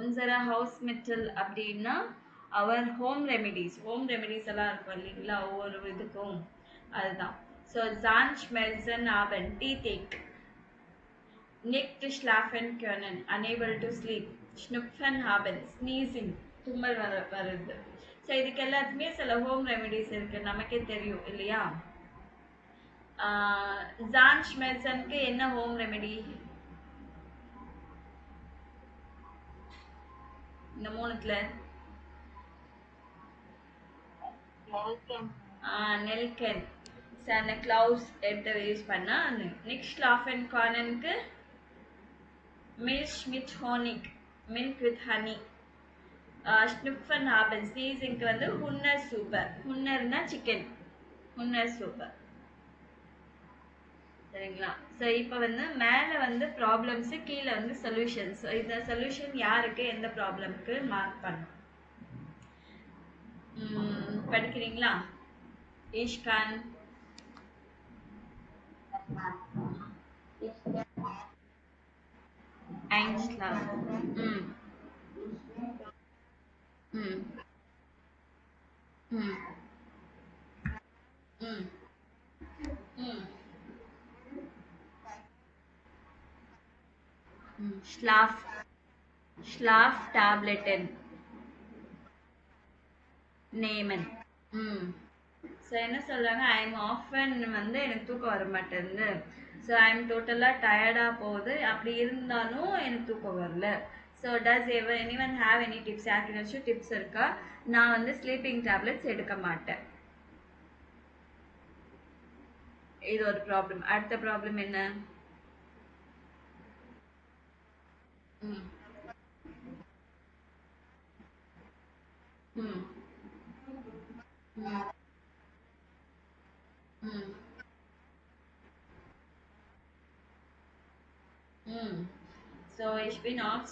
உன்சரா house metal அப்படின்னா அவர் home remedies எல்லாம் இருக்கும் இல்லைங்களா ஒவ்வொரு இதுக்கும் அதுதான். ஸோ ஜான் ஸ்மெல்சன் ஆபன் டீத் nicht schlafen können, unable to sleep, schnupfen haben, sneezing, தும்மல் வருது. ஸோ இதுக்கு எல்லாத்துக்குமே சில ஹோம் ரெமிடிஸ் இருக்கு, நமக்கே தெரியும் இல்லையா? ஜான் ஷ்மெல்சனுக்கு என்ன ஹோம் ரெமெடி? இந்த மூணுத்துல நெல்கன் அந்த கிளவுஸ் எடுத்து யூஸ் பண்ணா. நெக்ஸ்ட் லாஃபன் கார்னனுக்கு மில்க் வித் ஹோனிக், மில்க் வித் ஹனி. ஸ்னிஃபன் ஹாபன் ஸ்னீசிங்க்கு வந்து ஹுன்னர் சூப்பர். ஹுன்னர்னா சிக்கன், ஹுன்னர் சூப்பர். சரிங்களா? ஸோ இப்போ வந்து மேலே வந்து ப்ராப்ளம்ஸ், கீழே வந்து சொல்யூஷன்ஸ். இந்த சொல்யூஷன் யாருக்கு எந்த ப்ராப்ளம்க்கு மார்க் பண்ணும்? படிக்கிறீங்களா? ஈஷ்கான் ஐன்ஸ்லா. ம் ம் ம் ம் ம் ஸ்லாஃப் ஸ்லாஃப் டேப்லெட்டன் நேமன். ஸோ என்ன சொல்கிறாங்க, ஐ எம் ஆஃபன் வந்து எனக்கு தூக்கம் வர மாட்டேங்குது. ஸோ ஐ எம் டோட்டலாக டயர்டாக போகுது. அப்படி இருந்தாலும் எனக்கு தூக்கம் வரல. So does anyone have any tips? யாருக்குனாச்சும் டிப்ஸ் இருக்கா? நான் வந்து ஸ்லீப்பிங் டேப்லெட்ஸ் எடுக்க மாட்டேன். இது ஒரு ப்ராப்ளம். அடுத்த ப்ராப்ளம் என்ன? ம் ம் ம் ம் ம் ஸோ இட்ஸ் பின் ஆஃப்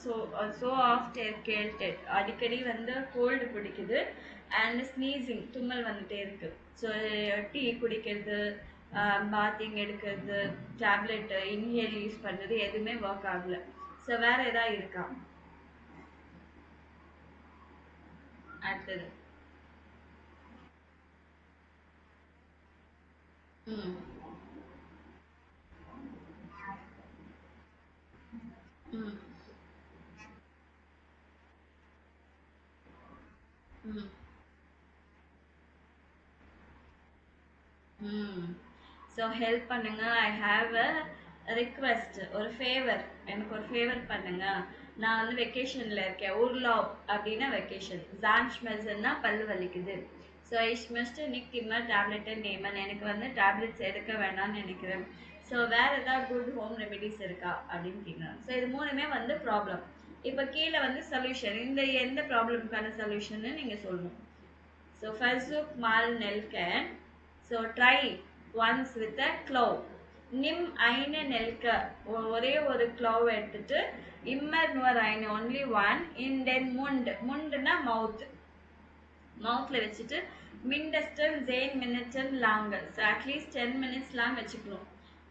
ஸோ ஆஃப் கேல்டட். அடிக்கடி வந்து கோல்டு பிடிக்குது அண்ட் ஸ்னீசிங், தும்மல் வந்துட்டே இருக்கு. ஸோ டீ குடிக்கிறது, பாத்திங் எடுக்கிறது, டேப்லெட் இன்ஹேல் யூஸ் பண்ணுறது எதுவுமே ஒர்க் ஆகல. ஸோ வேற ஏதாவது இருக்கா? அடுத்தது ம் ம் ம் ஸோ ஹெல்ப் பண்ணுங்க. ஐ ஹாவ் அ ரிக்வெஸ்ட், ஒரு ஃபேவர். எனக்கு ஒரு ஃபேவர் பண்ணுங்க. நான் வந்து வெக்கேஷனில் இருக்கேன். ஊர்லாப் அப்படின்னா வெக்கேஷன். ஜான்ஷ்மெல்சன்னா பல்லு வலிக்குது. ஸோ இஷ்மஸ்ட் நிக் இம்மர் டேப்லெட்டு நேமன். எனக்கு வந்து டேப்லெட்ஸ் எடுக்க வேணாம்னு நினைக்கிறேன். ஸோ வேறு ஏதாவது குட் ஹோம் ரெமெடிஸ் இருக்கா அப்படின்னு கேட்குறாங்க. ஸோ இது மூணுமே வந்து ப்ராப்ளம். இப்போ கீழே வந்து சொல்யூஷன், இந்த எந்த ப்ராப்ளம்க்கான சொல்யூஷன்னு நீங்கள் சொல்லணும். So Fazuk mal Nelken. So try once with a clove. Nim eine Nelka. ஒரே ஒரு clove எடுத்துட்டு immer nur eine, only one, in den Mund. Mundna mouth. மவுத்ல வச்சுட்டு mindestens 10 minutes longer. So at least 10 minutes லாம் வச்சுக்கணும்.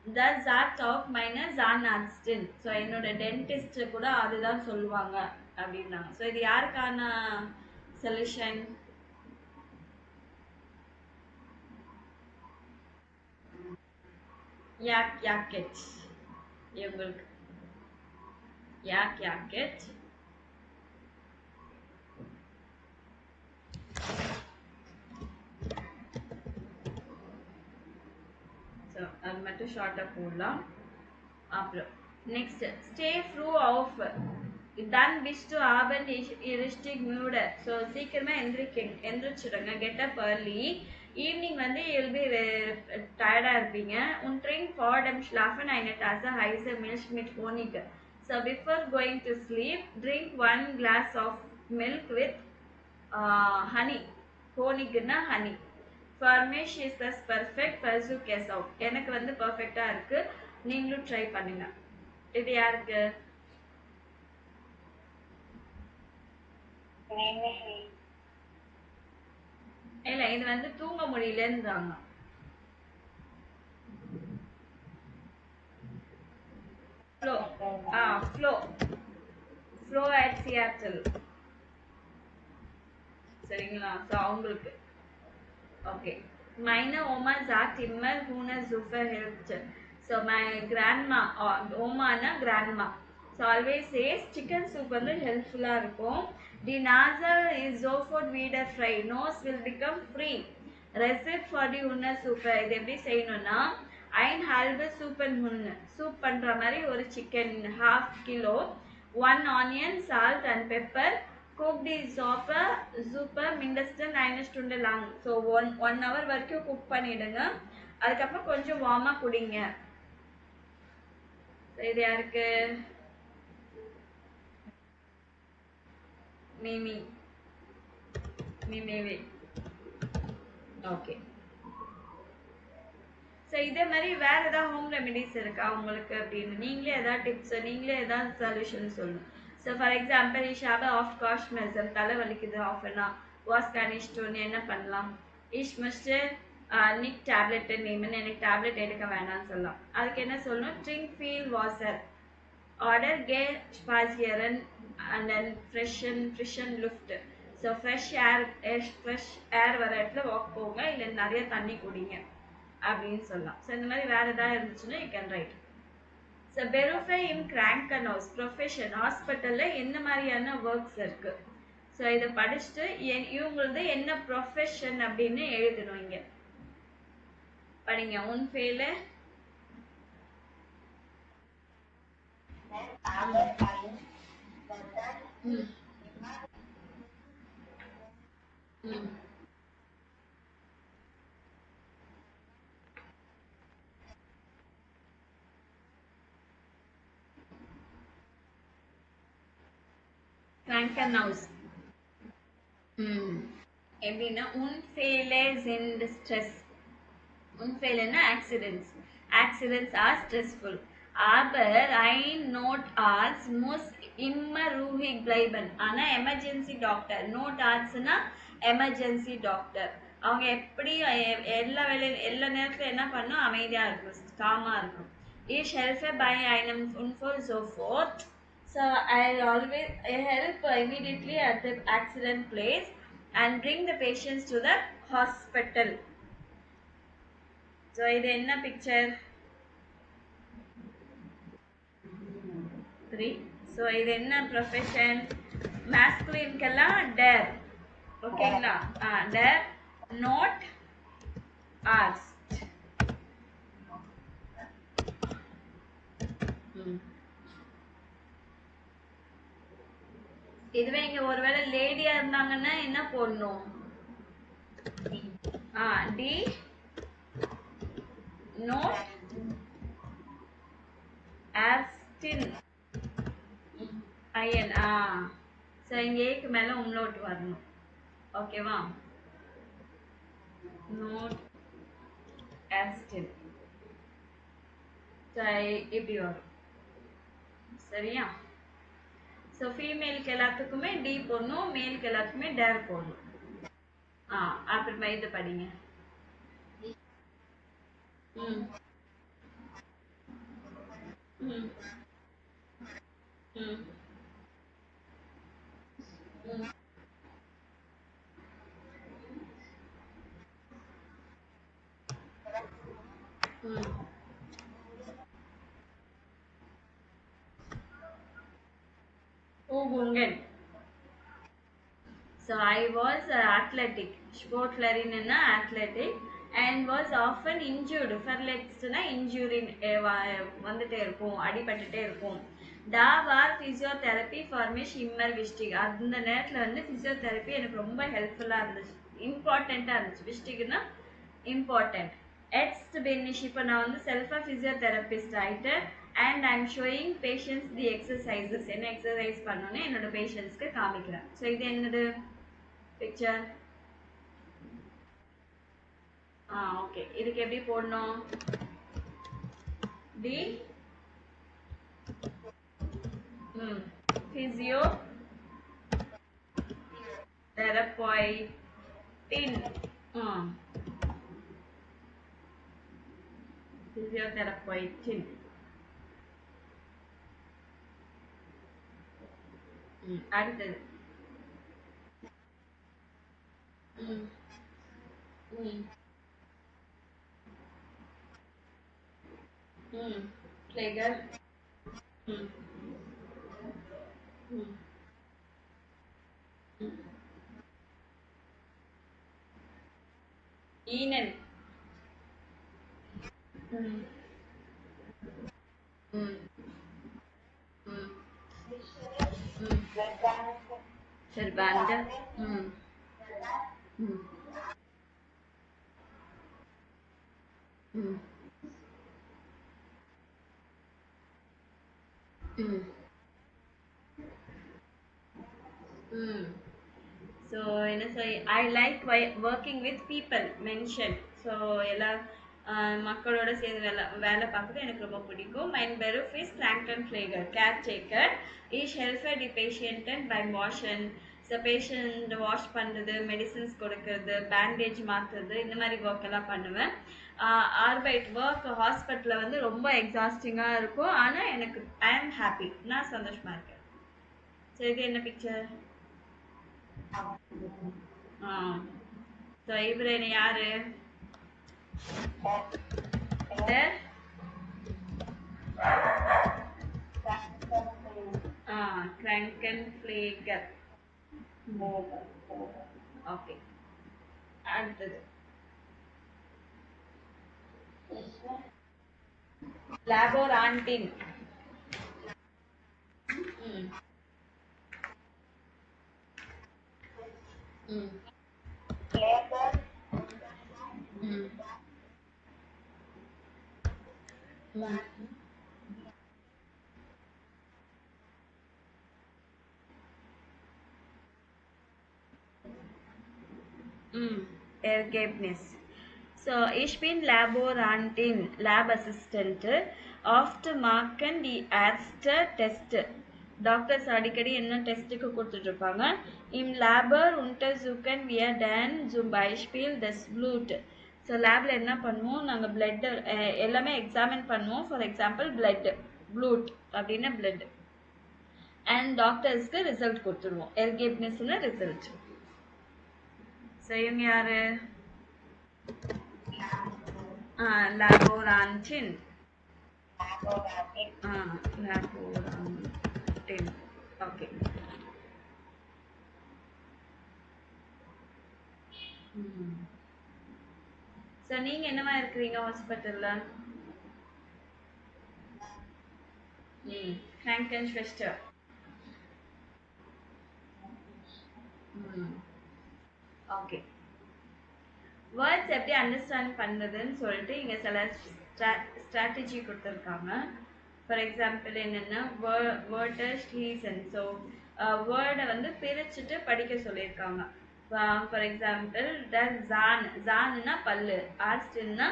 The Zat of minus Zanadstin. So என்னோட dentist கூட அதுதான் சொல்லுவாங்க அப்படின்னாங்க. ஸோ இது யாருக்கான சொல்யூஷன்? யாக்கெட். இவங்களுக்கு யாக்கெட். ஸோ அது மட்டும் ஷார்ட்டாக போடலாம். அப்புறம் நெக்ஸ்ட் ஸ்டே ஃப்ரூ ஆஃப் டன் விஷ் டு ஆபன் இரிஸ்டிக் மூட. ஸோ சீக்கிரமாக எந்திரிச்சிடுங்க. Get up early. ஈவினிங் வந்து யூல் பி டயர்டாக இருப்பீங்க. உன் ட்ரிங்க் ஃபார்டம் ஸ்லாஃபன் eine Tasse heiße Milch mit Honig. So before going to sleep, drink 1 glass of milk with honey. ஹோனிக்னா ஹனி. ஃபார்மேஷ் இஸ் தஸ் பர்ஃபெக்ட் பர்சு கேஸ் அவுட். எனக்கு வந்து பர்ஃபெக்டாக இருக்கு, நீங்களும் ட்ரை பண்ணுங்க. இது யாருக்கு? இல்லை, இது வந்து தூங்க முடியலன்றாங்க. ஃப்ளோ. ஃப்ளோ. Pro at Seattle. சரிங்களா? ஸோ அவங்களுக்கு okay. Meine Oma sagt immer, Hundesuppe hilft. So my grandma, Oma na grandma. So always says chicken soup வந்து helpful இருக்கும். The nozzle is sofort wieder frei. Nose will become free. Recipe for the Hundesuppe. இது எப்படி செய்யணும்னா ein halbe Suppen Hunde. Soup பண்ற மாதிரி ஒரு chicken half kilo, 1 onion, salt and pepper. Cook the super mindestens 9 stunde lang. So 1 hour வரைக்கும் cook பண்ணிடுங்க. அதுக்கப்புறம் கொஞ்சம் வார்மா குடிங்க. இது யாருக்கு? மிமி. மிமிவி. ஓகே. ஸோ இதே மாதிரி வேற ஏதாவது ஹோம் ரெமெடிஸ் இருக்கா உங்களுக்கு அப்படின்னு நீங்களே ஏதாவது டிப்ஸ் நீங்களே ஏதாவது சொல்யூஷன் சொல்லணும். ஸோ ஃபார் எக்ஸாம்பிள் ஷாபா ஆஃப் காஷ் மெசம் தலை வலிக்குது ஆஃப்னா வாஸ் கனிஷ்டோன்னு என்ன பண்ணலாம்? ஈஷ் மஸ்ட்டு நிக் டேப்லெட் நேம்னு எனக்கு டேப்லெட் எடுக்க வேணாம்னு சொல்லலாம். அதுக்கு என்ன சொல்லணும்? ட்ரிங்க் ஃபீல் வாசர் ஆர்டர் கே ஸ்பாசியரன் அண்ட் தென் ஃப்ரெஷன் லுஃப்ட். ஸோ ஃப்ரெஷ் ஏர் வர இடத்துல வாக் போங்க, இல்லை நிறைய தண்ணி குடிங்க அப்படின்னு சொல்லலாம். ஸோ இந்த மாதிரி வேற ஏதாவது இருந்துச்சுன்னா யூ கேன் ரைட். ஸோ பெருஃபை இன் கிராங்கனோஸ் ப்ரொஃபஷன் ஹாஸ்பிட்டலில் என்ன மாதிரியான ஒர்க்ஸ் இருக்கு? ஸோ இதை படிச்சுட்டு இவங்களது என்ன ப்ரொஃபஷன் அப்படின்னு எழுதணும். இங்கே படிங்க. உன் ஃபெயிலு கிராங்கனோஸ் எப்படின்னா unfailes in distress. Unfailen accidents. Accidents are stressful. Aber ein Notarzt muss immer ruhig bleiben. ஆனா எமர்ஜென்சி டாக்டர் நோட்டார்ட்ஸ்னா எமர்ஜென்சி டாக்டர் அவங்க எப்படி எல்லா வேலையும் எல்லா நேரத்துல என்ன பண்ணும்? அமைதியா இருக்கும், காமா இருக்கும். Ich helfe bei einem Unfall sofort. So I'll always help immediately at the accident place and bring the patients to the hospital. So இது என்ன picture? 3. So இது என்ன profession? Masculine கெல்லாம் dare. ஓகேங்களா? dare not asked. இதுவே இங்க ஒருவேளை லேடியா இருந்தாங்கன்னா என்ன போடணும்? டி நோட் ஆஸ்டின் ஐஎன். ஸோ இங்க ஏக்கு மேல உம்லோட் வரணும். ஓகேவா? நோட் ஆஸ்டின். இப்படி வரும். சரியா? ஸோ ஃபீமேலுக்கு எல்லாத்துக்குமே டி போடணும், மேலுக்கு எல்லாத்துக்குமே டேர் போடணும். அப்புறமா இது படிங்க. So I was athletic, sportlerin na athletic, and was often injured. Ferlex na injury வந்துட்டே இருக்கும், அடிபட்டுட்டே இருக்கும். Da war physiotherapy for me immer wichtig. அந்த நேரத்துல வந்து physiotherapy எனக்கு ரொம்ப ஹெல்ப்ஃபுல்லா இருந்துச்சு, இம்பார்ட்டண்டா இருந்துச்சு. விஷ்டிக்னா இம்பார்ட்டன்ட். Jetzt bin ich இப்போ நான் வந்து செல்ஃபா physiotherapist ஆயிட்டேன். And I'm showing patients the exercises. என்ன எக்ஸசைஸ் பண்ணணும்னு என்னோட பேஷண்ட்ஸ்க்கு காமிக்கிறேன். ஸோ இது என்னது பிக்சர்? ஓகே. இதுக்கு எப்படி போடணும்? டி பிசியோ தெரப்பாய்டின். பிசியோதெரப்பாய்டின். அடுத்தது. ம். ம். ம். ஃப்ளேகர். ம். ம். ம். ஈனன். ம். ம். ம். ம். செர்வாண்ட. ம். ம். ம். ம். ம். ஸோ என்ன சொல் I like working with people மென்ஷன். ஸோ எல்லா மக்களோட சேர்ந்து வேலை பார்க்குறது எனக்கு ரொம்ப பிடிக்கும். மைன் பெருஃப் இஸ் பிளாங்டன் ஃப்ளேகர் caretaker is helper the patient and பை வாஷன். ஸோ பேஷண்ட் வாஷ் பண்ணுறது, மெடிசின்ஸ் கொடுக்கறது, பேண்டேஜ் மாற்றுறது, இந்த மாதிரி ஒர்க் எல்லாம் பண்ணுவேன். ஆர்பைட் ஒர்க் ஹாஸ்பிட்டலில் வந்து ரொம்ப எக்ஸாஸ்டிங்காக இருக்கும். ஆனால் எனக்கு ஐ ஆம் ஹாப்பி, நான் சந்தோஷமாக இருக்கேன். ஸோ இது என்ன பிக்சர்? ஆ. ஸோ இவர் யாரு? Der Krankenpfleger. ஓகே. அடுத்தது லேபோரான்டின். ம். ம். ம். ம். Ergebnis. So, ich bin Laborantin, Lab Assistant. Oft machen die Ärzte Test. Doctors அடிக்கடி என்ன டெஸ்ட்டுக்கு கொடுத்துட்ருப்பாங்க. இம் லேபர் untersuchen wir dann zum Beispiel das Blut. So லேபில் என்ன பண்ணுவோம், நாங்கள் பிளட்டு எல்லாமே எக்ஸாமின் பண்ணுவோம். ஃபார் எக்ஸாம்பிள் ப்ளூட் அப்படின்னா பிளட். அண்ட் டாக்டர்ஸ்க்கு ரிசல்ட் கொடுத்துருவோம். எர்கேப்னிஸ்னு ரிசல்ட். ஸோ இவங்க யாரு? லேபோரான்டின். லேபோரான்டின். ஓகே. ஸோ நீங்கள் என்னவா இருக்கிறீங்க ஹாஸ்பிட்டலில்? Krankenschwester. ஓகே. வேர்ட்ஸ் எப்படி அண்டர்ஸ்டாண்ட் பண்ணுறதுன்னு சொல்லிட்டு இங்கே சில ஸ்ட்ராட்டஜி கொடுத்துருக்காங்க. ஃபார் எக்ஸாம்பிள் என்னென்னா வேர்டஸ் ரீசன். ஸோ வேர்டை வந்து பிரிச்சுட்டு படிக்க சொல்லியிருக்காங்க. ஃபார் எக்ஸாம்பிள் ஜான்னா பல்லு, ஆர்ஸ்ட்னா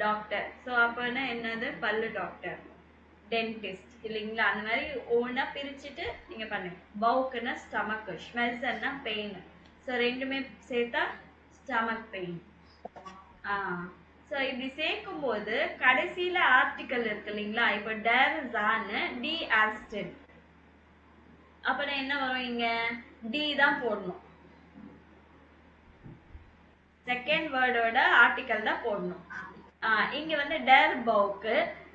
டாக்டர். ஸோ அப்போனா என்னது பல்லு டாக்டர், டென்டிஸ்ட் இல்லைங்களா? அந்த மாதிரி ஒவ்வொன்றா பிரிச்சுட்டு நீங்கள் பண்ணுங்க. பவுக்குன்னா ஸ்டமக்கு, ஸ்மெல்ஸ்ன்னா பெயின். ஸோ ரெண்டுமே சேர்த்தா ஸ்டமக் பெயின். ஸோ இப்படி சேர்க்கும் போது கடைசியில் ஆர்டிக்கல் இருக்கு இல்லைங்களா? இப்போ டேர் ஜான்னு டி ஆஸ்டன். அப்புறம் என்ன வரும்? இங்க டி தான் போடணும். செகண்ட் வேர்டோட ஆர்டிக்கல் தான் போடணும். இங்க வந்து டேர் பவுக்கு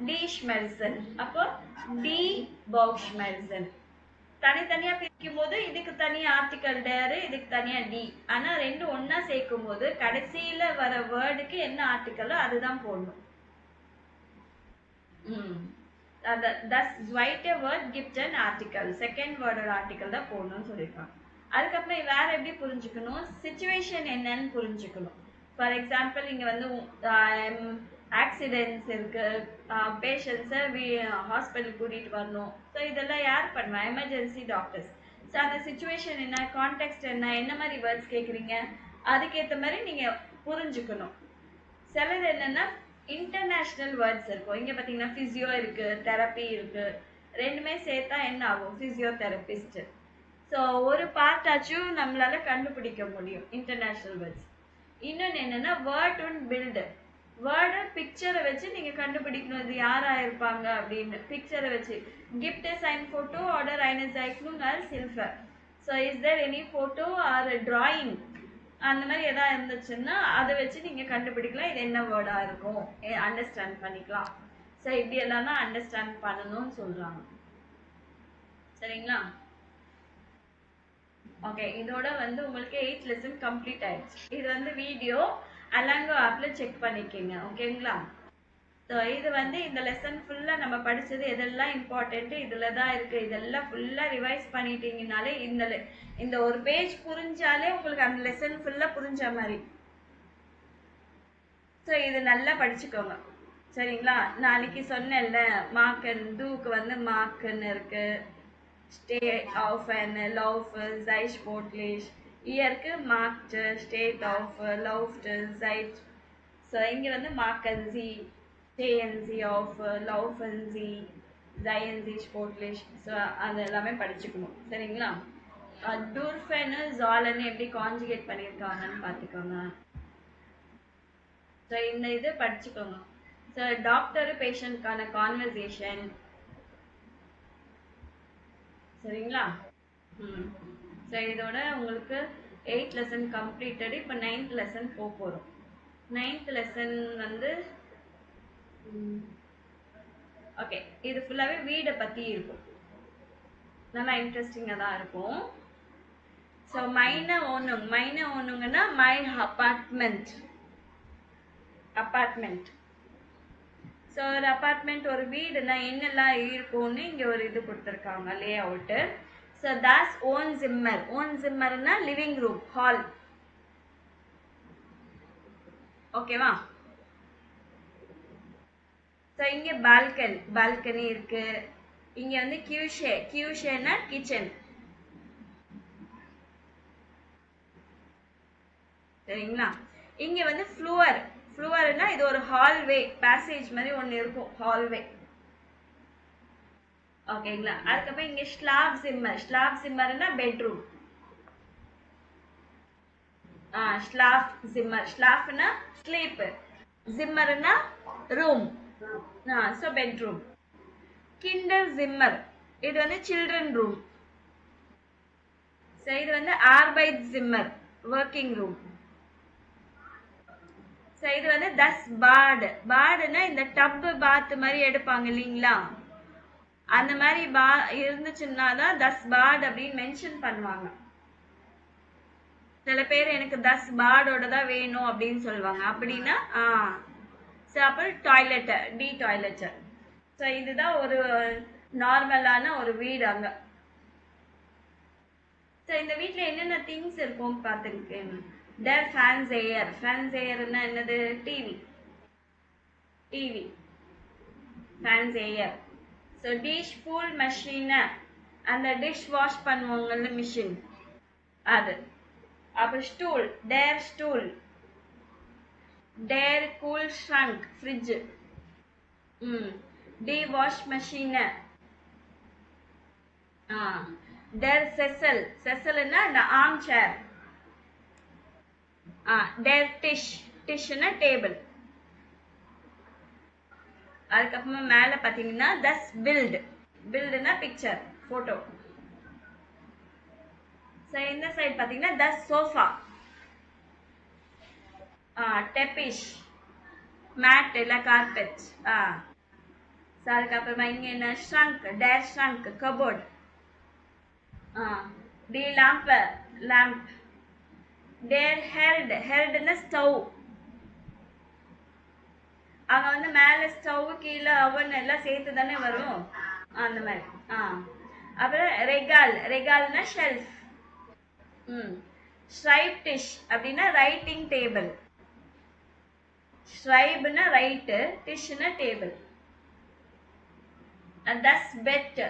டி ஷ்மெல்சன். அப்போ டி பவுக் ஷ்மெல்சன். தனித்தனியா பிரிக்கும் போது இதுக்கு தனியா ஆர்டிக்கல் டேரு, இதுக்கு தனியா டி. ஆனா ரெண்டு ஒன்னா சேர்க்கும் போது கடைசியில வர வேர்டுக்கு என்ன ஆர்டிக்கலோ அதுதான் போடணும். thus zweite word gibt an article. Second வேர்டோட ஆர்டிக்கல் தான் போடணும்னு சொல்லியிருக்காங்க. அதுக்கப்புறம் வேற எப்படி புரிஞ்சுக்கணும், சிச்சுவேஷன் என்னன்னு புரிஞ்சுக்கணும். ஃபார் எக்ஸாம்பிள் இங்க வந்து ஆக்சிடென்ட்ஸ் இருக்கு, பேஷண்ட்ஸை ஹாஸ்பிட்டல் கூட்டிட்டு வரணும். ஸோ இதெல்லாம் யார் பண்ணுவா? Emergency doctors. ஸோ அந்த சுச்சுவேஷன் என்ன, கான்டெக்ட் என்ன மாதிரி வேர்ட்ஸ் கேட்குறீங்க, அதுக்கேற்ற மாதிரி நீங்கள் புரிஞ்சுக்கணும். சிலது என்னென்னா இன்டர்நேஷ்னல் வேர்ட்ஸ் இருக்கும். இங்கே பார்த்தீங்கன்னா ஃபிசியோ இருக்குது, தெரப்பி இருக்குது. ரெண்டுமே சேர்த்தா என்ன ஆகும்? ஃபிசியோதெரபிஸ்ட். ஸோ ஒரு பார்ட்டாச்சும் நம்மளால கண்டுபிடிக்க முடியும் இன்டர்நேஷ்னல் வேர்ட்ஸ். இன்னொன்று என்னென்னா வேர்ட் அண்ட் பில்டு. வேர்டு பிக்சரை வச்சு நீங்க கண்டுபிடிக்கணும் இது யாரா இருப்பாங்க அப்படின்னு. பிக்சரை வச்சு gift a sign photo oder eine Zeichnung als Hilfe. So is there any photo or a drawing அந்த மாதிரி எதாவது இருந்துச்சுன்னா அதை வச்சு நீங்க கண்டுபிடிக்கலாம் இது என்ன வேர்டா இருக்கும், அண்டர்ஸ்டாண்ட் பண்ணிக்கலாம். ஸோ இப்படி எல்லாம் தான் அண்டர்ஸ்டாண்ட் பண்ணணும்னு சொல்றாங்க. சரிங்களா? ஓகே, இதோட வந்து உங்களுக்கு 8th லெசன் கம்ப்ளீட் ஆயிடுச்சு. இது வந்து வீடியோ அலாங்கோ ஆப்ல செக் பண்ணிக்கோங்க. ஓகேங்களா? ஸோ இது வந்து இந்த லெசன் ஃபுல்லாக நம்ம படித்தது எதெல்லாம் இம்பார்ட்டண்ட்டு இதில் தான் இருக்குது, இதெல்லாம் ஃபுல்லாக ரிவைஸ் பண்ணிட்டீங்கனாலே இந்த ஒரு பேஜ் புரிஞ்சாலே உங்களுக்கு அந்த லெசன் ஃபுல்லாக புரிஞ்ச மாதிரி. ஸோ இது நல்லா படிச்சுக்கோங்க. சரிங்களா? நான் அன்னைக்கு சொன்னேன்ல மார்க்கன் டூக்கு வந்து மார்க்குன்னு இருக்கு, ஸ்டே ஆஃப் அண்ட் லவ் ஜை ஸ்போர்ட்லிஷ், இயருக்கு மார்க்டு ஸ்டேட் ஆஃப் லவ்டு ஜைட். ஸோ இங்கே வந்து மார்க்கன்சி ஸ்டேஎன்சி ஆஃப் லவ்ஃபன்சி ஜைஎன்சி ஸ்போர்ட்லிஷ். ஸோ அது எல்லாமே படிச்சுக்கணும். சரிங்களா? டூர்ஃபென்னு ஜாலன்னு எப்படி கான்ஜுகேட் பண்ணியிருக்காங்கன்னு பார்த்துக்கோங்க. ஸோ இந்த இது படிச்சுக்கோங்க. ஸோ டாக்டரு பேஷண்ட்கான கான்வர்சேஷன். சரிங்களா? ஸோ இதோட உங்களுக்கு 8th லெசன் கம்ப்ளீட்டடு. இப்போ 9th லெசன் போக போகிறோம். 9th லெசன் வந்து ஓகே, இது ஃபுல்லாகவே வீடை பற்றி இருக்கும், நல்லா இன்ட்ரெஸ்டிங்காக தான் இருக்கும். ஸோ மைன ஓனுங்கன்னா மை அப்பார்ட்மெண்ட். ஸோ ஒரு அப்பார்ட்மெண்ட் ஒரு வீடுனா என்னெல்லாம் இருக்கும்னு இங்கே ஒரு இது கொடுத்துருக்காங்க, லே அவுட்டு. ஸோ தாஸ் ஓன் ஜிம்மர்னா லிவிங் ரூம், ஹால். ஓகேவா? ஸோ இங்கே பால்கனி இருக்கு. இங்கே வந்து கியூஷேனா கிச்சன். சரிங்களா? இங்கே வந்து ஃப்ளூவர்னா இது ஒரு ஹால்வே, பேசேஜ் மாதிரி ஒன்று இருக்கும், ஹால்வே. ஓகேங்களா? அதுக்கப்புறம் இங்கே ஸ்லாப் ஜிம்மர்னா பெட்ரூம். ஸ்லாஃப்னா ஸ்லீப், ஜிம்மர்னா ரூம். So bedroom. கிண்டர் ஜிம்மர் இது வந்து சில்ட்ரன் ரூம். ஸோ இது வந்து ஆர்பைட் ஜிம்மர் ஒர்க்கிங் ரூம். ஸோ இது வந்து தஸ் பாடுனா இந்த டப்பு பாத் மாதிரி எடுப்பாங்க இல்லைங்களா, அந்த மாதிரி இருந்துச்சுன்னா தான் தஸ் பாட் அப்படின்னு மென்ஷன் பண்ணுவாங்க. சில பேர் எனக்கு தஸ் பாடோட தான் வேணும் அப்படின்னு சொல்லுவாங்க. அப்படின்னா ஸோ அப்புறம் டாய்லெட்டு. ஸோ இதுதான் ஒரு நார்மலான ஒரு வீடு அங்கே. ஸோ இந்த வீட்டில் என்னென்ன திங்ஸ் இருக்கும் பார்த்துருக்கேன். தேர் ஃபேன்ஸ் ஏர்னா என்னது, டிவி ஃபேன்ஸ் ஏர். ஸோ டிஷ் பூல் மெஷின், அந்த டிஷ் வாஷ் பண்ணுவாங்கல்ல மிஷின் அது. அப்புறம் ஸ்டூல், டேர் கூல் ஷ்ரங்க் ஃப்ரிட்ஜ். டி வாஷ் மெஷின். டேர் செசல்னா இந்த ஆர்ம் சேர். டேர் டிஷ்னா டேபிள். அதுக்கப்புறமா மேலே பார்த்தீங்கன்னா தஸ் பில்டுனா பிக்சர், ஃபோட்டோ. ஸோ இந்த சைட் பார்த்தீங்கன்னா தஸ் சோஃபா, டெப்பிஷ் மேட் இல்லை கார்பெட். ஸோ அதுக்கப்புறமா இங்கே என்ன டேர் ஷ்ரங்க் கபோர்ட். டி லேம்ப். டேர் ஹெர்டுன்னா ஸ்டவ். அங்கே வந்து மேலே ஸ்டவ் கீழே அவன் எல்லாம் சேர்த்து தானே வரும், அந்த மாதிரி. அப்புறம் ரெகால்னா ஷெல்ஃப். ஸ்ட்ரைப் டிஷ் அப்படின்னா ரைட்டிங் டேபிள். ஸ்ட்ரைப்னா ரைட்டு, டிஷ்னா டேபிள். தஸ் பெட்.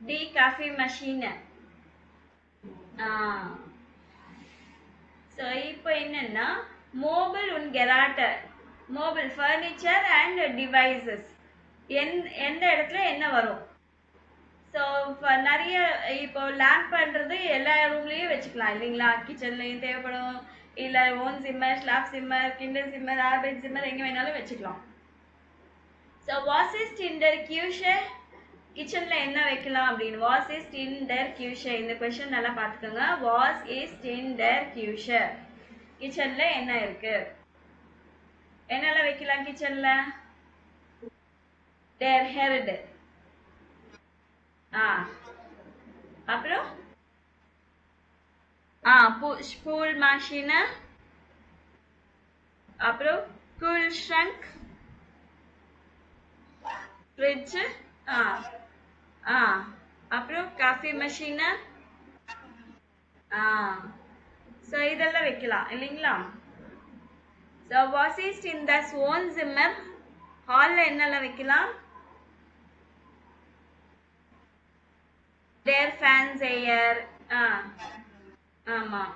டி காஃபி மெஷின். ஸோ இப்போ என்னன்னா மோபிள் உன் கெராட்ட, மோபிள் ஃபர்னிச்சர் அண்ட் டிவைசஸ் எந்த இடத்துல என்ன வரும். ஸோ நிறைய இப்போ லேம்ப் பண்ணுறது எல்லா ரூம்லேயும் வச்சுக்கலாம் இல்லைங்களா, கிச்சன்லேயும் தேவைப்படும், இல்ல ஓன் ஜிம்மர், ஸ்லாப் ஜிம்மர், கிண்டல் ஜிம்மர், அரபிக் ஜிம்மர் எங்க வேணாலும் வச்சுக்கலாம். ஸோ வாஸ் இஸ் டிண்டர் கியூஷே, கிச்சன்ல என்ன வைக்கலாம் அப்படின்னு. வாஸ் இஸ் டிண்டர் கியூஷே, இந்த கொஸ்டின் நல்லா பார்த்துக்கோங்க. வாஸ் இஸ் டிண்டர் கியூஷே, கிச்சன்ல என்ன இருக்கு, என்னெல்லாம் வைக்கலாம் கிச்சன்ல. தேர் ஹெர்டு. அப்புறம் ஸ்பூல் மாஷின். அப்புறம் கூல் ஷ்ரங்க், ஃப்ரிட்ஜ். அப்புறம் காஃபி மெஷின். ஸோ இதெல்லாம் வைக்கலாம் இல்லைங்களா. ஸோ வாஸ் இஸ் இன் த ஓன் ஜிம்மர், ஹாலில் என்னெல்லாம் வைக்கலாம். தேர் ஃபேன்ஸ் ஏயர். ஆமாம்.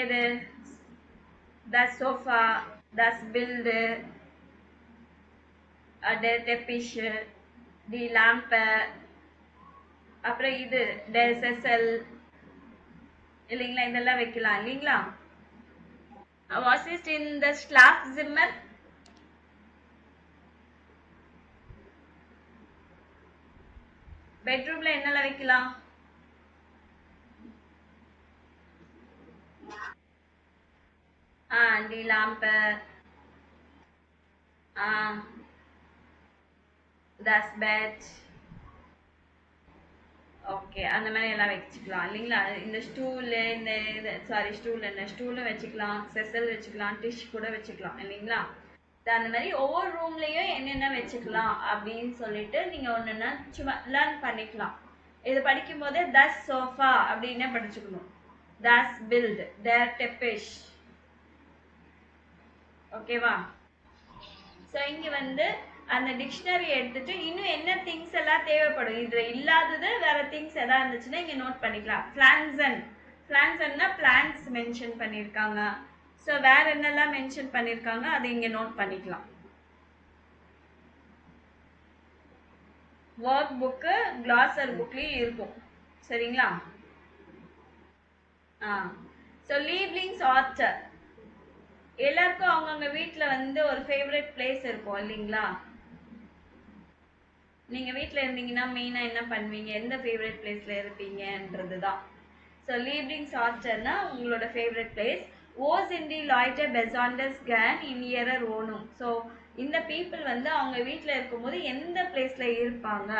எது, த சோஃபா, தஸ் பில்டு, der Teppich, die Lampe, அப்புறம் இது der Sessel இல்லைங்களா, இதெல்லாம் வைக்கலாம் இல்லைங்களா. வாஸ் இஸ் இன் த ஸ்லாப் ஜிம்மர், பெட்ரூம்ல என்னெல்லாம் வைக்கலாம். டி லாம்பு, das Bett. ஓகே, அந்த மாதிரி எல்லாம் வச்சுக்கலாம் இல்லைங்களா. இந்த ஸ்டூலு, இந்த ஸ்டூல் என்ன, ஸ்டூலும் வச்சுக்கலாம், செசல் வச்சுக்கலாம், டிஷ் கூட வச்சுக்கலாம் இல்லைங்களா. அந்த மாதிரி ஒவ்வொரு ரூம்லேயும் என்னென்ன வச்சுக்கலாம் அப்படின்னு சொல்லிட்டு நீங்கள் ஒன்றுன்னா சும்மா லேர்ன் பண்ணிக்கலாம். இது படிக்கும் போதே தஸ் சோஃபா அப்படின்னு படிச்சுக்கணும். தஸ் பில்ட், தேர் டெப்பிஷ். ஓகேவா. ஸோ இங்கே வந்து அந்த டிக்ஷனரி எடுத்துட்டு இன்னும் என்ன திங்ஸ் எல்லாம் தேவைப்படும், இதில் இல்லாதது வேற திங்ஸ் எதாவது இருந்துச்சுன்னா இங்கே நோட் பண்ணிக்கலாம். பிளான்சன், பிளான்சன்னா பிளான்ஸ் மென்ஷன் பண்ணியிருக்காங்க. ஸோ வேற என்னெல்லாம் மென்ஷன் பண்ணியிருக்காங்க அதை இங்கே நோட் பண்ணிக்கலாம். ஒர்க் புக்கு கிளாசர் புக்லேயும் இருக்கும் சரிங்களா. ஸோ லீவ்லிங்ஸ் ஆர்ச்சர், எல்லாருக்கும் அவங்கவுங்க வீட்டில் வந்து ஒரு ஃபேவரட் பிளேஸ் இருக்கும் இல்லைங்களா. நீங்கள் வீட்டில் இருந்தீங்கன்னா மெயினாக என்ன பண்ணுவீங்க, எந்த ஃபேவரட் பிளேஸில் இருப்பீங்கன்றது தான். ஸோ லீவ்லிங்ஸ் ஆர்ச்சர்னா உங்களோட ஃபேவரட் பிளேஸ். ஓஸ் இண்டி லாய்டர் பெசாண்டஸ் கேன் இன் இயரர் ஓனும். ஸோ இந்த பீப்புள் வந்து அவங்க வீட்டில் இருக்கும்போது எந்த பிளேஸில் இருப்பாங்க,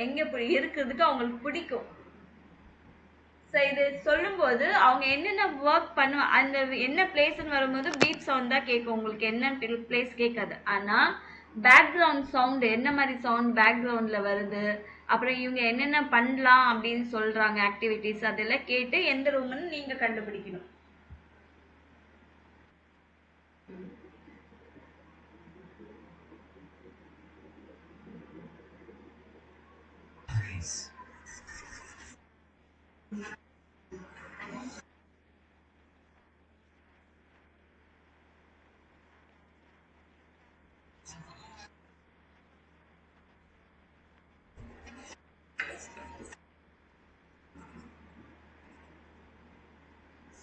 எங்கே இருக்கிறதுக்கு அவங்களுக்கு பிடிக்கும். ஸோ இது சொல்லும்போது அவங்க என்னென்ன ஒர்க் பண்ணுவாங்க, அந்த என்ன பிளேஸ்ன்னு வரும்போது பீப் சவுண்ட் தான் கேட்கும், உங்களுக்கு என்ன பிளேஸ் கேட்காது. ஆனால் பேக்ரவுண்ட் சவுண்டு என்ன மாதிரி சவுண்ட் பேக்ரவுண்டில் வருது, அப்புறம் இவங்க என்னென்ன பண்ணலாம் அப்படின்னு சொல்கிறாங்க ஆக்டிவிட்டீஸ், அதெல்லாம் கேட்டு எந்த ரூம்னு நீங்கள் கண்டுபிடிக்கணும்.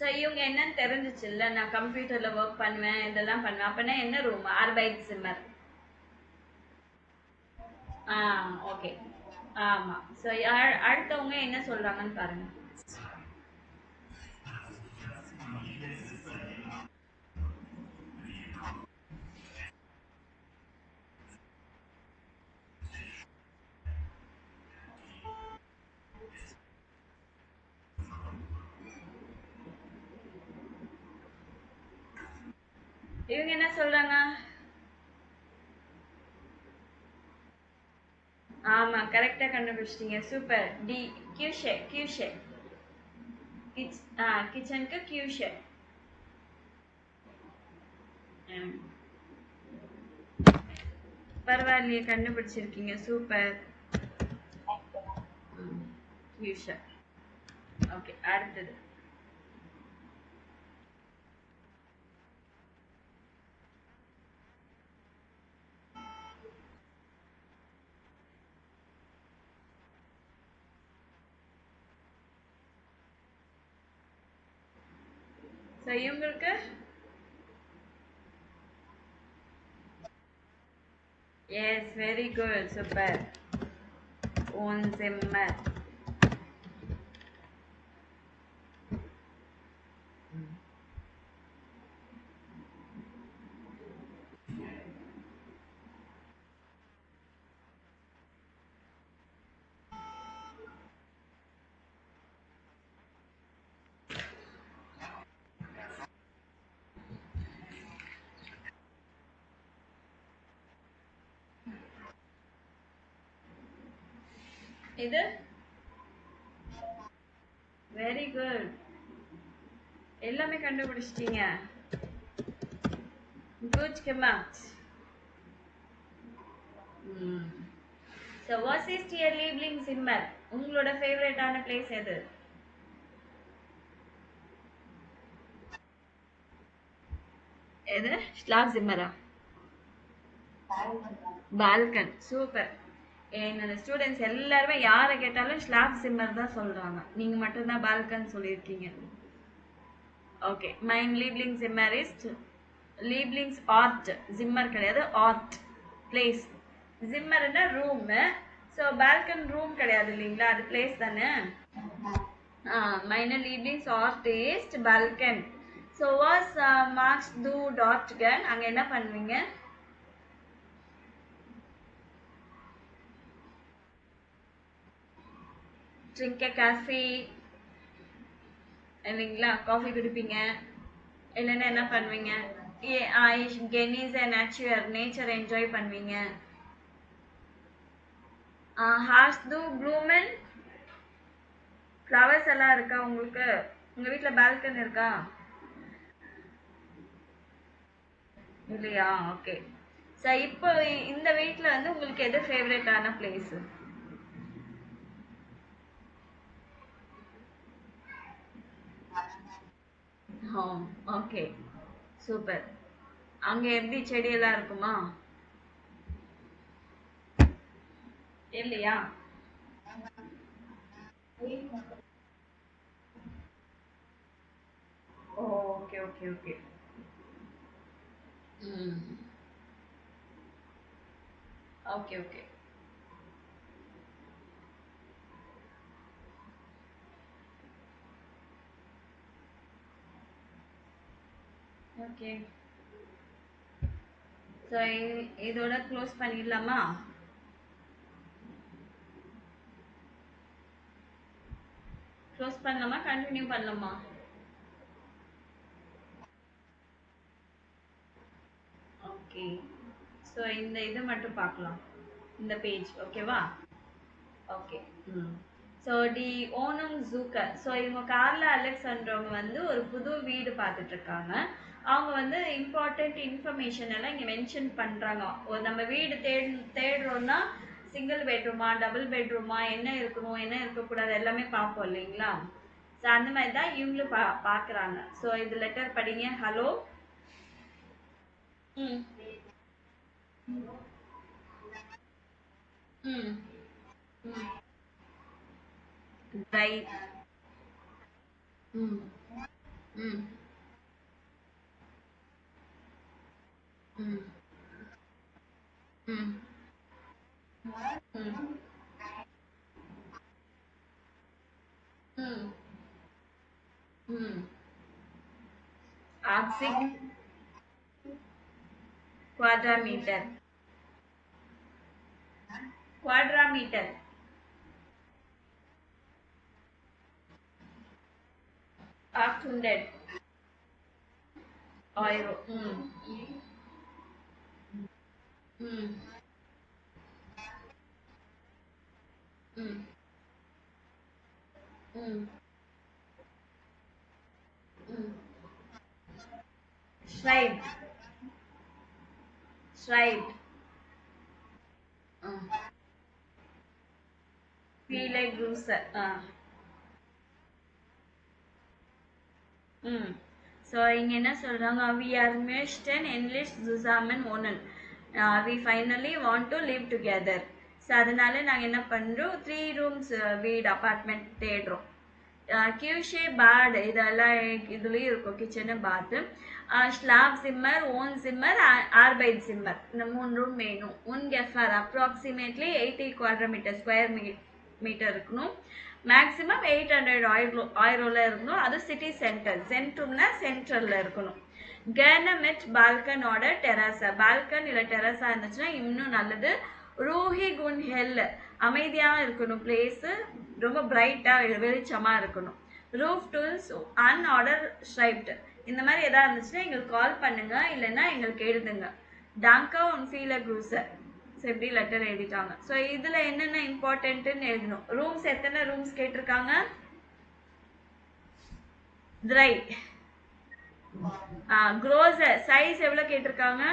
ஸோ இவங்க என்னன்னு தெரிஞ்சிச்சு இல்லை, நான் கம்ப்யூட்டரில் ஒர்க் பண்ணுவேன் இதெல்லாம் பண்ணுவேன், அப்படின்னா என்ன ரூம், ஆர்பைட் சிம்மர். ஓகே. ஆமாம். ஸோ அடுத்தவங்க என்ன சொல்கிறாங்கன்னு பாருங்க. இவங்க என்ன சொல்றாங்க. ஆமா, கரெக்டா கண்டுபிடிச்சிட்டீங்க, சூப்பர். டி கியூஷே, கியூஷே கிச்சனுக்கு கியூஷே. பரவாயில்லையே, கண்டுபிடிச்சிருக்கீங்க, சூப்பர். கியூஷே. ஓகே, அடுத்தது. ஸோ இவங்களுக்கு yes very good super own Zimmer. இது வெரி குட், எல்லாமே கண்டுபிடிச்சிட்டீங்க. Good gemacht. So what is your Lieblingszimmer? உங்களோட ஃபேவரட்டான பிளேஸ் எது? எது? ஸ்லாஃப்ஸிம்மரா? பால்கன். சூப்பர். என்னோட ஸ்டூடெண்ட்ஸ் எல்லாருமே யாரை கேட்டாலும் ஸ்லாஃப்ஸிம்மர் தான் சொல்றாங்க. நீங்க மட்டும் தான் பால்கன் சொல்லியிருக்கீங்க. ஓகே, மைன் Lieblingszimmer ist Lieblingsort. ஜிம்மர் கிடையாது, ஆர்ட் பிளேஸ். ஜிம்மர்னா ரூம். ஸோ பால்கன் ரூம் கிடையாது இல்லைங்களா, அது பிளேஸ் தானே. Meine Lieblingsort ist Balkan. So was machst du dort gern? அங்க என்ன பண்ணுவீங்க? Drink a coffee இல்லைங்களா, காஃபி குடிப்பீங்க. இல்லைன்னா என்ன பண்ணுவீங்க? genieße nature, நேச்சர் என்ஜாய் பண்ணுவீங்க. hast du Blumen? ஃப்ளவர்ஸ் எல்லாம் இருக்கா உங்களுக்கு? உங்க வீட்ல பால்கனி இருக்கா? இல்லையா? ஓகே. ஸோ இப்போ இந்த வீட்ல வந்து உங்களுக்கு எது ஃபேவரட்டான பிளேஸ்? ஹோம். Okay super. அங்க எப்படி செடியெல்லாம் இருக்குமா? இல்லையா? Oh okay okay okay. Hmm okay okay. Okay. So இதோட க்ளோஸ் பண்ணிடலாமா? க்ளோஸ் பண்ணலாமா, கண்டினியூ பண்ணலாமா? ஓகே. ஸோ இந்த இது மட்டும் பார்க்கலாம், இந்த பேஜ் ஓகேவா? ஓகே. ஸோ டி ஓனம் ஜூக்கர். ஸோ இவங்க கார்ல அலெக்சாண்ட்ரவங்க வந்து ஒரு புது வீடு பார்த்துட்டு இருக்காங்க. அவங்க வந்து இம்பார்ட்டண்ட் இன்ஃபர்மேஷன் எல்லாம் இங்கே மென்ஷன் பண்ணுறாங்க. ஒரு நம்ம வீடு தேடுறோம்னா சிங்கிள் பெட்ரூமா, டபுள் பெட்ரூமா, என்ன இருக்கணும் என்ன இருக்கக்கூடாது எல்லாமே பார்ப்போம் இல்லைங்களா. ஸோ அந்த மாதிரி தான் இவங்களும் பார்க்குறாங்க. ஸோ இது லெட்டர் படிங்க. ஹலோ. ம் ம் ம் ரைட். ம் ம் ம் ம் ம் ம் ம் ஆக்சிக் quadrometer. Quadrometer. 800 euro. Mm. Mm. Mm. Mm. Stride. Stride. Feel like bruiser. So இங்கே என்ன சொல்கிறாங்க? வி ஆர் மிஷ்டன் என்லிஷ் ஜுசாமன் ஓனன். We finally want to live together. So அதனால நாங்கள் என்ன பண்ணுறோம், 3 rooms வீடு அப்பார்ட்மெண்ட் தேடுறோம். கியூஷே பேட் இதெல்லாம் இதுலயும் இருக்கும் கிச்சனு பாத்து. ஸ்லாப் ஜிம்மர், ஓன் ஜிம்மர், ஆர்பைட் ஜிம்மர் இந்த 3 ரூம் வேணும். உன்கெஃபர் அப்ராக்சிமேட்லி 80 குவாட்ரா மீட்டர் ஸ்கொயர் மீட்டர் இருக்கணும். மேக்ஸிமம் 800 ஆயிரோல இருக்கணும். அது சிட்டி சென்டர், சென்ட்ரம்னா சென்ட்ரல்ல இருக்கணும். கர்னமெட் பால்கனோட டெராசா, பால்கன் இல்ல டெராசா இருந்துச்சுன்னா இன்னும் நல்லது. ரூஹி குன் ஹெல் அமைதியா இருக்கணும். பிளேஸ் ரொம்ப பிரைட்டா வெளிச்சமா இருக்கணும். ரூஃப் டூல்ஸ் அன்ஆர்டர் ஸ்ட்ரைப்ட் இந்த மாதிரி எதாவது இருந்துச்சுன்னா எங்களுக்கு கால் பண்ணுங்க, இல்லைன்னா எங்களுக்கு எழுதுங்க. டாங்கா உன் ஃபீல க்ரூசர் எப்படி லெட்டர் எழுதிட்டாங்க. ஸோ இதுல என்னென்ன இம்பார்ட்டன்ட்னு எழுதணும். ரூம்ஸ் எத்தனை ரூம்ஸ் கேட்டிருக்காங்க? ட்ரை. க்ரோசர் சைஸ் எவ்வளவு கேட்டிருக்காங்க?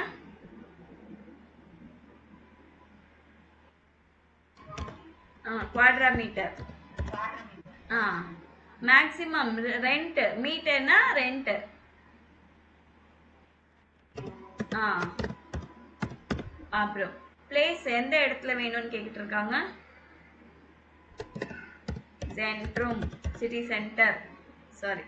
குவாட்ரா மீட்டர். மேக்ஸிமம் ரெண்ட் மீட்டர்னா ரெண்ட். அப்புறம் பிளேஸ் எந்த இடத்துல வேணும்னு கேட்டுட்டு இருக்காங்க. சென்ட்ரம், சிட்டி சென்டர், சாரி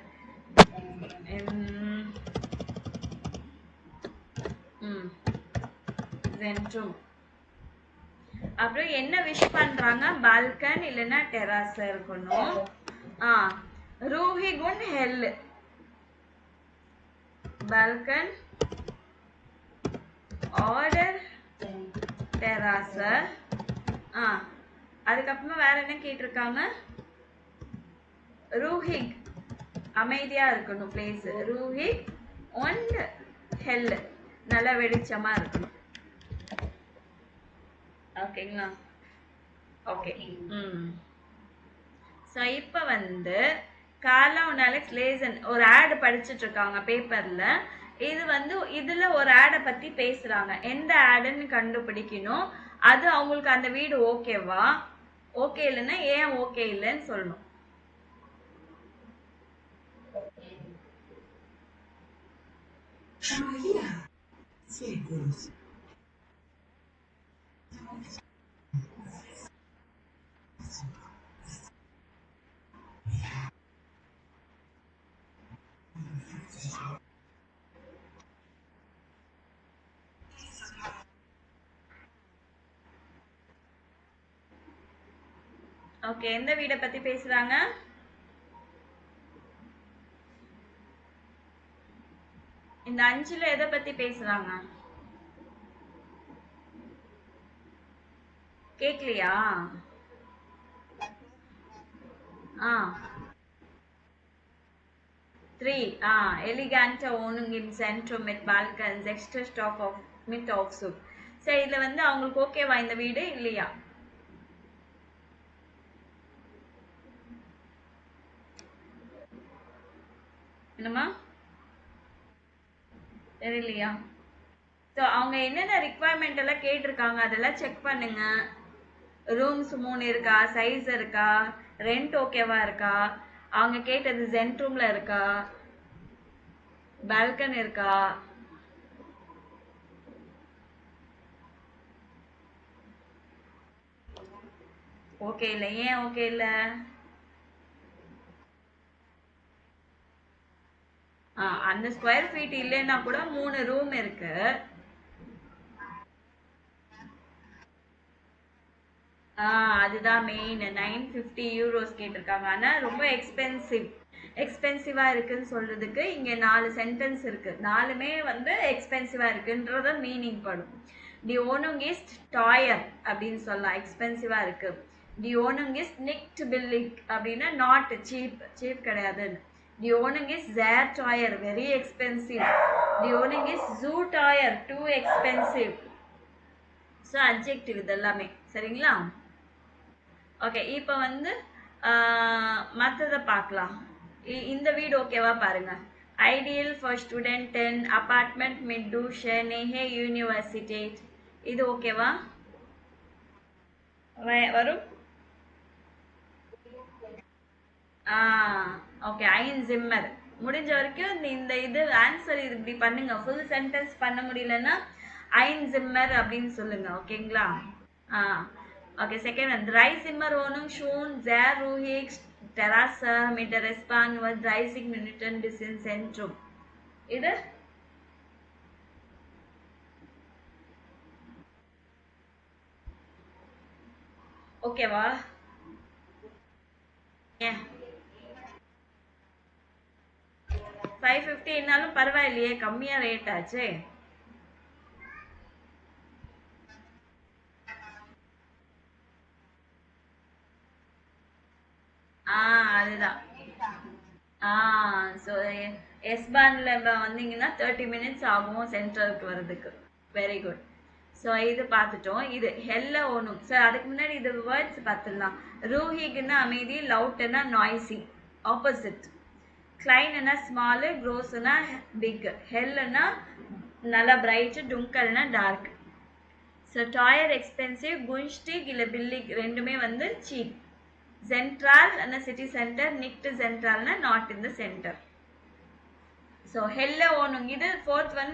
சென்ட்ரம். அப்புறம் என்ன விஷ் பண்றாங்க? பால்கன் இல்லைன்னா டெராஸ் இருக்கணும். ரூஹி குன் ஹெல் பால்கன் ஆர்டர் டெராஸ். அதுக்கப்புறமா வேற என்ன கேட்டிருக்காங்க? ரூஹிக் அமைதியா இருக்கணும் பிளேஸ். ரூஹிக் ஒன் ஹெல் நல்லா வெளிச்சமா இருக்கணும். ஓகேங்களா? ஓகே. ஸோ இப்போ வந்து கார்லா அண்ட் அலெக்ஸ் லேசன் ஒரு ஆட் படிச்சுட்டு இருக்காங்க பேப்பர்ல. இது வந்து இதுல ஒரு ஆடை பத்தி பேசுறாங்க. எந்த ஆடுன்னு கண்டுபிடிக்கணும். அது அவங்களுக்கு அந்த வீடு ஓகேவா, ஓகே இல்லைன்னா ஏன் ஓகே இல்லைன்னு சொல்லணும். ஓகே, எந்த வீடை பத்தி பேசுறாங்க? இந்த 5ல எதை பத்தி பேசுறாங்க? கேக்கலையா? Three. Elegante wohnung im Zentrum mit Balkons, extra stock of mit Aufzug. சரி, இதுல வந்து அவங்களுக்கு ஓகேவா இந்த வீடு இல்லையா? என்னமா தெரியலையா? ஸோ அவங்க என்னென்ன ரிக்குவயர்மெண்ட் எல்லாம் கேட்டிருக்காங்க அதெல்லாம் செக் பண்ணுங்க. ரூம்ஸ் 3 இருக்கா, சைஸ் இருக்கா, ரெண்ட் ஓகேவா இருக்கா, அவங்க கேட்டது சென்ட்ரூம்ல இருக்கா, பால்கன் இருக்கா. ஓகே இல்ல, ஏன் ஓகே இல்ல? அந்த ஸ்கொயர் ஃபீட் இல்லைன்னா கூட 3 ரூம் இருக்கு. அதுதான் மெயின். 950 யூரோஸ் கேட்டிருக்காங்க. ஆனா ரொம்ப எக்ஸ்பென்சிவா இருக்குன்னு சொல்றதுக்கு இங்க 4 சென்டென்ஸ் இருக்கு. 4மே வந்து எக்ஸ்பென்சிவா இருக்குன்றத மீனிங் படும். தி ஓனுங் இஸ் டாயர் அப்படின்னு சொல்லலாம், எக்ஸ்பென்சிவா இருக்கு. தி ஓனுங் இஸ் நிக்ட் பில்லிக் அப்படின்னா நாட் சீப் கிடையாதுன்னு. தி ஓனுங் இஸ் ஜேர் டாயர் வெரி எக்ஸ்பென்சிவ். தி ஓனுங் இஸ் ஜூ டாயர் டூ எக்ஸ்பென்சிவ். ஸோ அட்ஜெக்டிவ் இது எல்லாமே. சரிங்களா? ஓகே, இப்போ வந்து மற்றதை பார்க்கலாம். இந்த வீடு ஓகேவா பாருங்க. ஐடியல் ஃபார் ஸ்டூடெண்ட் 10 அபார்ட்மெண்ட் மிட் டூஷே நேஹே யூனிவர்சிட்டி. இது ஓகேவா வரும்? ஓகே. ஐன் ஜிம்மர் முடிஞ்ச வரைக்கும் இந்த இது ஆன்சர் இது இப்படி பண்ணுங்க. ஃபுல் சென்டென்ஸ் பண்ண முடியலன்னா ஐன் ஜிம்மர் அப்படின்னு சொல்லுங்க. ஓகேங்களா? ஓகே. செகண்ட் வந்து ட்ரை ஜிம்மர் ஓனும் ஷூன் ஜேர் ரூஹிக் terrasse mit der S-Bahn nur 30 Minuten bis ins Zentrum. இது ஓகேவா? ஏன் 550னாலும் பரவாயில்லையே, கம்மியா ரேட் ஆச்சே. அதுதான். ஸோ எஸ் பேண்ட்ல வந்தீங்கன்னா 30 மினிட்ஸ் ஆகும் சென்ட்ரலுக்கு வர்றதுக்கு. Very good. ஸோ இது பார்த்துட்டோம். இது ஹெல்ல ஓணும். ஸோ அதுக்கு முன்னாடி இது வேர்ட்ஸ் பார்த்துடலாம். ரூஹிக்னா அமைதி, லவுட்னா நாய்ஸி, ஆப்போசிட். கிளைன்னா ஸ்மாலு, க்ரோஸ்னா பிக், ஹெல்னா நல்லா பிரைட், டுங்கல்னா டார்க். ஸோ டாயர் எக்ஸ்பென்சிவ், குன்ஸ்டிக் இல்லை பில்லிக் ரெண்டுமே வந்து சீப். சென்ட்ரல் சிட்டி சென்டர், நிக்ட் சென்ட்ரல்னா not in the centre. So ஹெல்ல ஓணும். இது ஃபோர்த் ஒன்.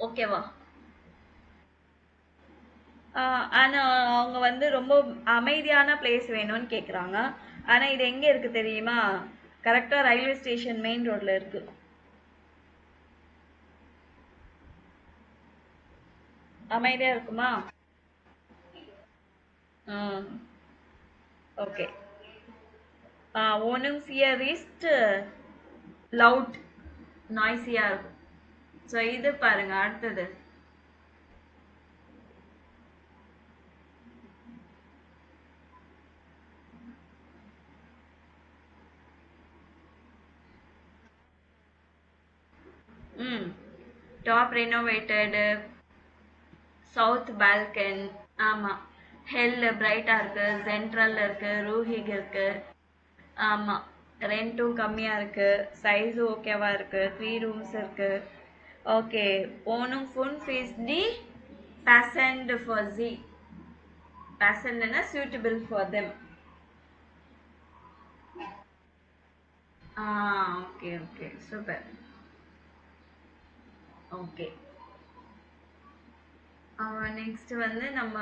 ஓகேவா? ஆனால் அவங்க வந்து ரொம்ப அமைதியான பிளேஸ் வேணும்னு கேட்குறாங்க. ஆனால் இது எங்கே இருக்குது தெரியுமா? கரெக்டாக ரயில்வே ஸ்டேஷன் மெயின் ரோட்டில் இருக்குது. அமைதியாக இருக்குமா? ஓகே. ஒன்றும் ஃபியர் இஸ்ட் லவுட், நாய்ஸியாக இருக்கும். ஸோ இது பாருங்க அடுத்தது. டாப் ரெனோவேட்டடு, சவுத் பால்கன். ஆமாம். ஹெல் பிரைட்டாக இருக்குது, சென்ட்ரலில் இருக்குது, ரூஹிக் இருக்குது. ஆமாம். ரெண்ட்டும் கம்மியாக இருக்குது, சைஸும் ஓகேவா இருக்குது, 3 ரூம்ஸ் இருக்குது. ஓகே. ஓனும் ஃபுன் ஃபீஸ் தி பேசண்ட் ஃபார் ஜி. பேசண்ட்னா suitable for them. Okay okay super. Okay. Next வந்து நம்ம